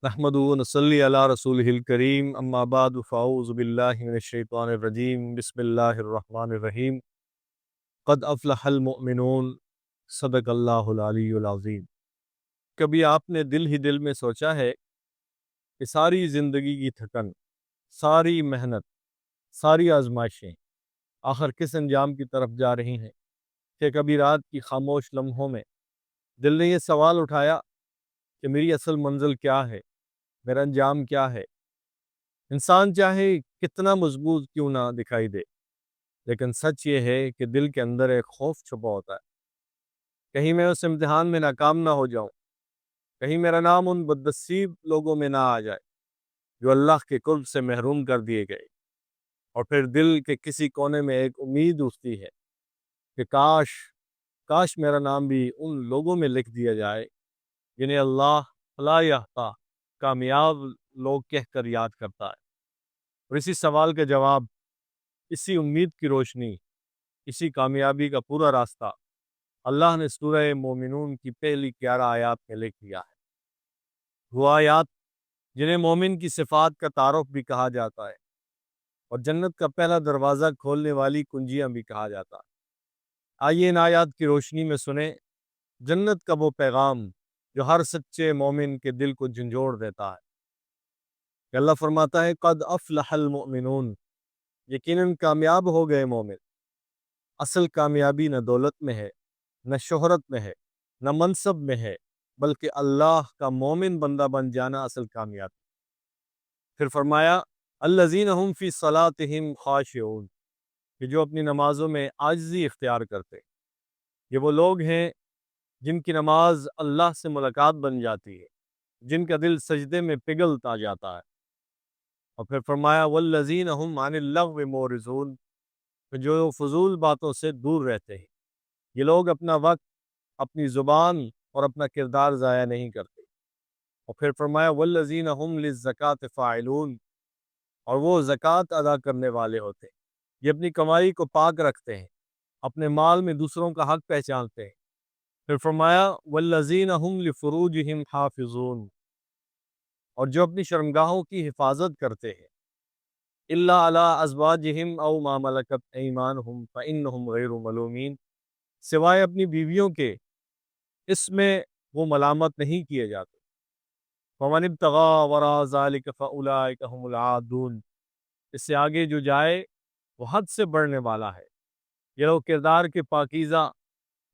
نحمدہ و نصلی علی رسولہ الکریم، اما بعد فاعوذ باللہ من الشیطان الرجیم، بسم اللہ الرحمن الرحیم۔ قد افلح المؤمنون، صدق اللہ العلی العظیم۔ کبھی آپ نے دل ہی دل میں سوچا ہے کہ ساری زندگی کی تھکن، ساری محنت، ساری آزمائشیں آخر کس انجام کی طرف جا رہی ہیں؟ کہ کبھی رات کی خاموش لمحوں میں دل نے یہ سوال اٹھایا کہ میری اصل منزل کیا ہے، میرا انجام کیا ہے؟ انسان چاہے کتنا مضبوط کیوں نہ دکھائی دے، لیکن سچ یہ ہے کہ دل کے اندر ایک خوف چھپا ہوتا ہے۔ کہیں میں اس امتحان میں ناکام نہ ہو جاؤں، کہیں میرا نام ان بدنصیب لوگوں میں نہ آ جائے جو اللہ کے قرب سے محروم کر دیے گئے۔ اور پھر دل کے کسی کونے میں ایک امید اٹھتی ہے کہ کاش میرا نام بھی ان لوگوں میں لکھ دیا جائے جنہیں اللہ فلاح یافتہ کامیاب لوگ کہہ کر یاد کرتا ہے۔ اور اسی سوال کا جواب، اسی امید کی روشنی، اسی کامیابی کا پورا راستہ اللہ نے سورہ مومنون کی پہلی 11 آیات میں لکھ دیا ہے۔ وہ آیات جنہیں مومن کی صفات کا تعارف بھی کہا جاتا ہے اور جنت کا پہلا دروازہ کھولنے والی کنجیاں بھی کہا جاتا ہے۔ آئیے ان آیات کی روشنی میں سنیں جنت کا وہ پیغام جو ہر سچے مومن کے دل کو جھنجھوڑ دیتا ہے۔ کہ اللہ فرماتا ہے قد افلح المؤمنون، یقیناً کامیاب ہو گئے مومن۔ اصل کامیابی نہ دولت میں ہے، نہ شہرت میں ہے، نہ منصب میں ہے، بلکہ اللہ کا مومن بندہ بن جانا اصل کامیابی۔ پھر فرمایا الذین هم فی صلاتہم خاشعون، کہ جو اپنی نمازوں میں عاجزی اختیار کرتے۔ یہ وہ لوگ ہیں جن کی نماز اللہ سے ملاقات بن جاتی ہے، جن کا دل سجدے میں پگھلتا جاتا ہے۔ اور پھر فرمایا والذین هم عن اللغو معرضون، کہ جو فضول باتوں سے دور رہتے ہیں۔ یہ لوگ اپنا وقت، اپنی زبان اور اپنا کردار ضائع نہیں کرتے۔ اور پھر فرمایا والذین هم للزکاۃ فاعلون، اور وہ زکوٰۃ ادا کرنے والے ہوتے ہیں۔ یہ اپنی کمائی کو پاک رکھتے ہیں، اپنے مال میں دوسروں کا حق پہچانتے ہیں۔ پھر فرمایا والذین هم لفروجہم حافظون، اور جو اپنی شرمگاہوں کی حفاظت کرتے ہیں۔ الا علی ازواجہم او ما ملکت ایمانہم فانہم غیر ملومین، سوائے اپنی بیویوں کے، اس میں وہ ملامت نہیں کیے جاتے۔ فمن ابتغى وراء ذلك فاولئک هم العادون، اس سے آگے جو جائے وہ حد سے بڑھنے والا ہے۔ یہ لوگ کردار کے پاکیزہ،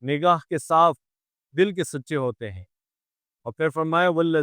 نگاہ کے صاف، دل کے سچے ہوتے ہیں۔ اور پھر فرمایا